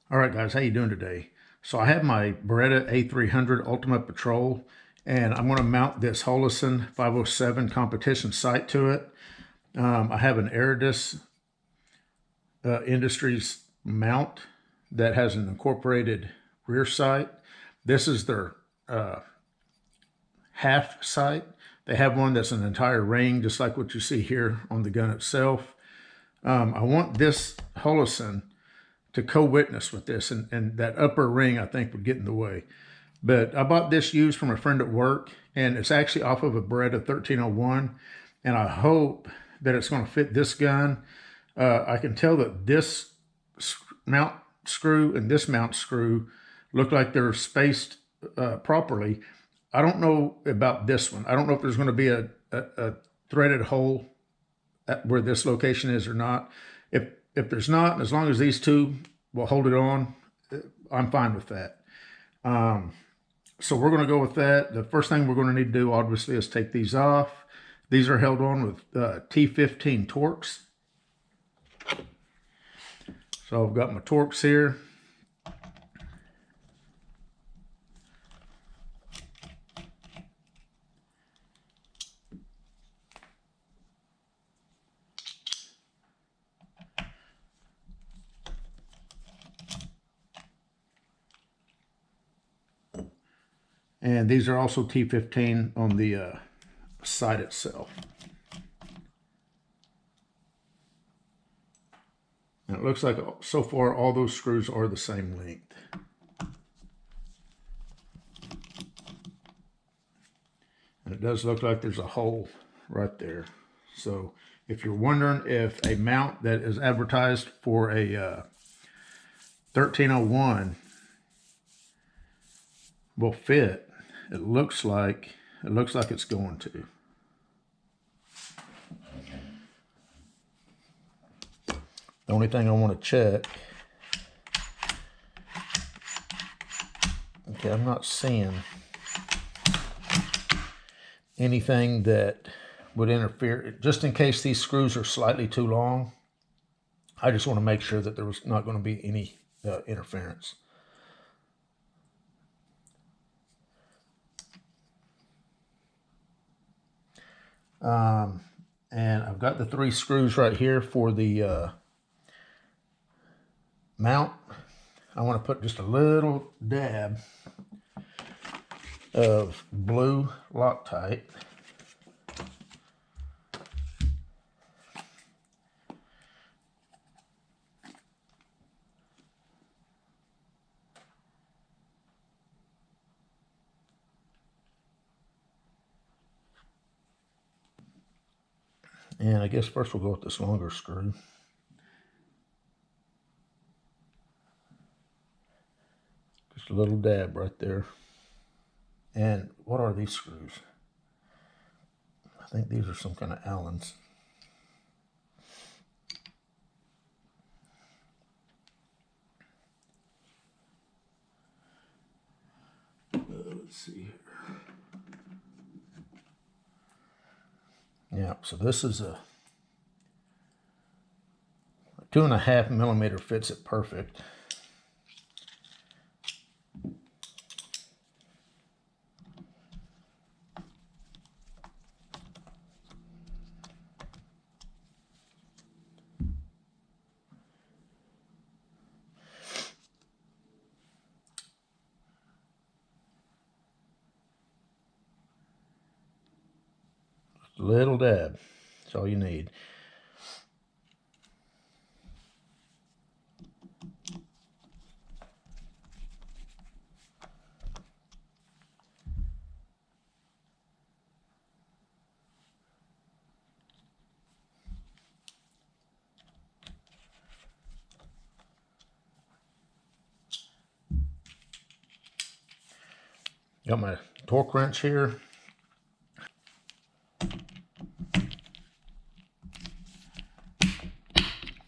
All right, guys, how you doing today? So I have my Beretta A300 Ultima Patrol, and I'm going to mount this HOLOSUN 507 competition sight to it. I have an Aridus Industries mount that has an incorporated rear sight. This is their half sight. They have one that's an entire ring, just like what you see here on the gun itself. I want this HOLOSUN to co-witness with this, and that upper ring I think would get in the way. But I bought this used from a friend at work, and it's actually off of a Beretta 1301, and I hope that it's going to fit this gun. I can tell that this mount screw and this mount screw look like they're spaced properly. I don't know about this one. I don't know if there's going to be a threaded hole at where this location is or not. If there's not, as long as these two will hold it on, I'm fine with that. So we're going to go with that. The first thing we're going to need to do, obviously, is take these off. These are held on with T15 Torx. So I've got my Torx here. And these are also T15 on the sight itself. And it looks like so far all those screws are the same length. And it does look like there's a hole right there. So if you're wondering if a mount that is advertised for a 1301 will fit, it looks like it's going to. The only thing I want to check, okay, I'm not seeing anything that would interfere. Just in case these screws are slightly too long, I just want to make sure that there was not going to be any interference. And I've got the 3 screws right here for the mount. I want to put just a little dab of blue Loctite. And I guess first we'll go with this longer screw. Just a little dab right there. And what are these screws? I think these are some kind of Allens. Let's see here. Yeah, so this is a 2.5 millimeter fits it perfect. Just a little dab. That's all you need. Got my torque wrench here.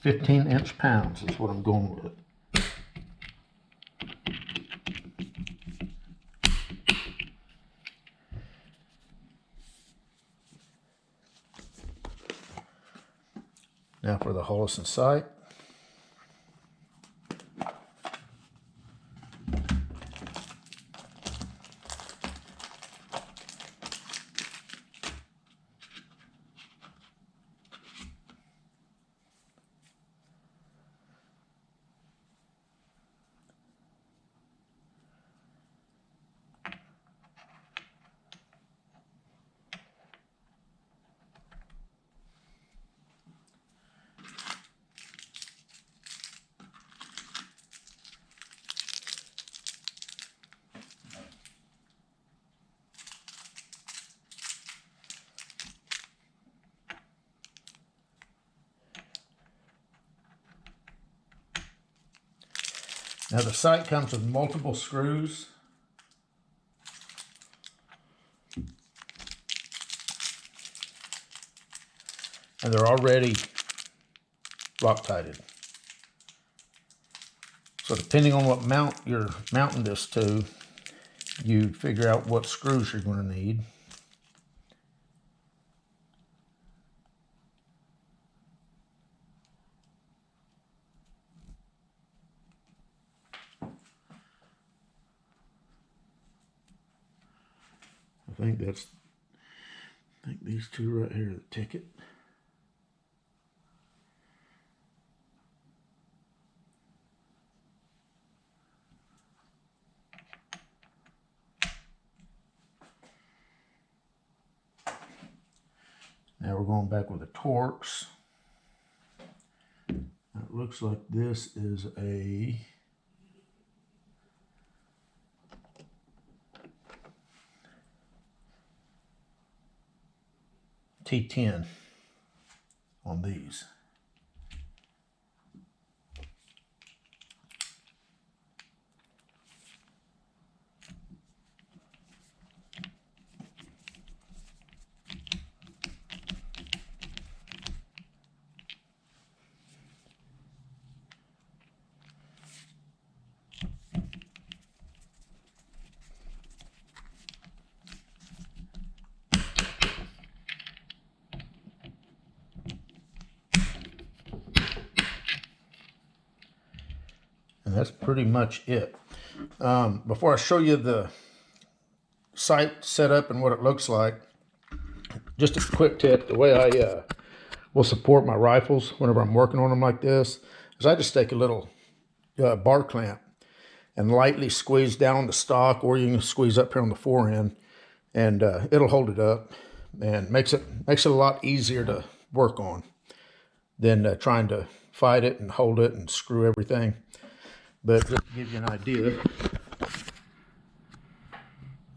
£15" is what I'm going with. Now for the HOLOSUN sight. Now the sight comes with multiple screws. And they're already Loctited. So depending on what mount you're mounting this to, you figure out what screws you're going to need. I think these two right here are the ticket. Now we're going back with the Torx. Now it looks like this is a T10 on these. And that's pretty much it. Before I show you the sight setup and what it looks like, just a quick tip. The way I will support my rifles whenever I'm working on them like this is I just take a little bar clamp and lightly squeeze down on the stock, or you can squeeze up here on the forend, and it'll hold it up and makes it a lot easier to work on than trying to fight it and hold it and screw everything. But just to give you an idea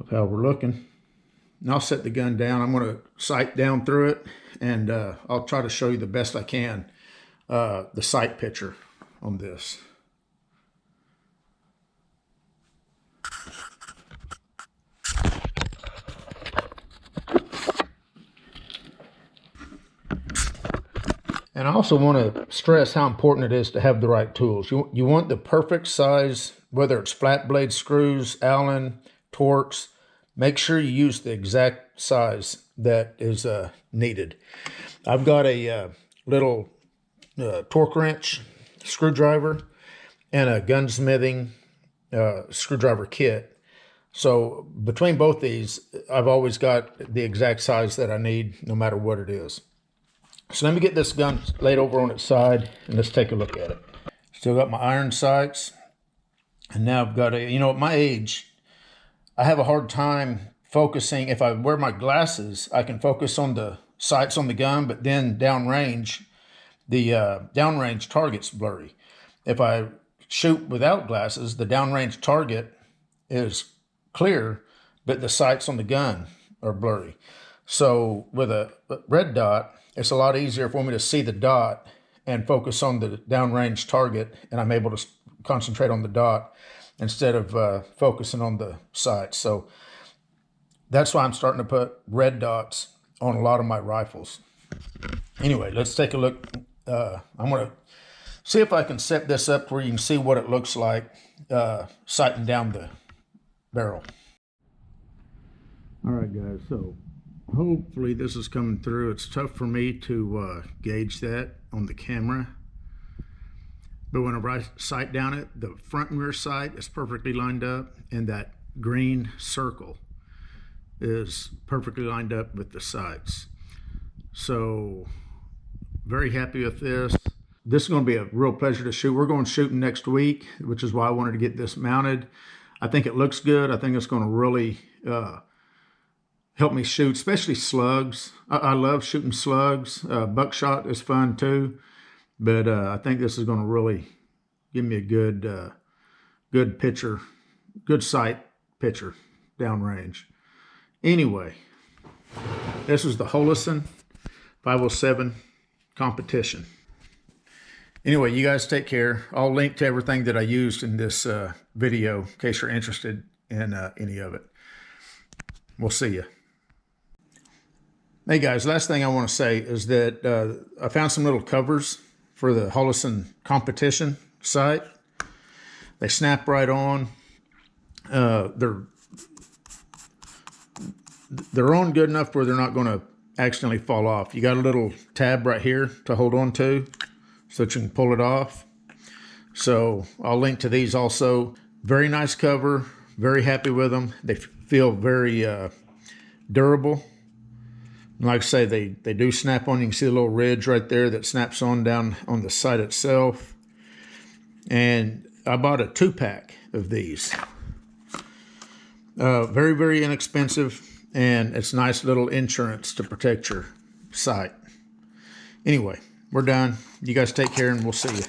of how we're looking. And I'll set the gun down. I'm going to sight down through it, and I'll try to show you the best I can the sight picture on this. And I also want to stress how important it is to have the right tools. You want the perfect size, whether it's flat blade screws, Allen, Torx. Make sure you use the exact size that is needed. I've got a little torque wrench screwdriver and a gunsmithing screwdriver kit. So between both these, I've always got the exact size that I need, no matter what it is. So let me get this gun laid over on its side, and let's take a look at it. Still got my iron sights, and now I've got a, at my age, I have a hard time focusing. If I wear my glasses, I can focus on the sights on the gun, but then downrange, the downrange target's blurry. If I shoot without glasses, the downrange target is clear, but the sights on the gun are blurry. So with a red dot, it's a lot easier for me to see the dot and focus on the downrange target, and I'm able to concentrate on the dot instead of focusing on the sights. So that's why I'm starting to put red dots on a lot of my rifles. Anyway, let's take a look. I'm going to see if I can set this up where you can see what it looks like sighting down the barrel. All right, guys, so hopefully this is coming through. It's tough for me to gauge that on the camera. But when I sight down it, the front and rear sight is perfectly lined up, and that green circle is perfectly lined up with the sights. So very happy with this. This is going to be a real pleasure to shoot. We're going shooting next week, which is why I wanted to get this mounted. I think it looks good. I think it's going to really help me shoot, especially slugs. I love shooting slugs. Buckshot is fun too, but I think this is going to really give me a good picture, good sight picture downrange. Anyway, this is the HOLOSUN 507 competition. Anyway, you guys take care. I'll link to everything that I used in this video in case you're interested in any of it. We'll see you. Hey guys, last thing I want to say is that I found some little covers for the HOLOSUN competition sight. They snap right on. They're on good enough where they're not going to accidentally fall off. You got a little tab right here to hold on to so that you can pull it off. So I'll link to these also. Very nice cover. Very happy with them. They feel very durable. Like I say, they do snap on. You can see a little ridge right there that snaps on down on the sight itself. And I bought a 2-pack of these. Very, very inexpensive, and it's nice little insurance to protect your sight. Anyway, we're done. You guys take care, and we'll see you.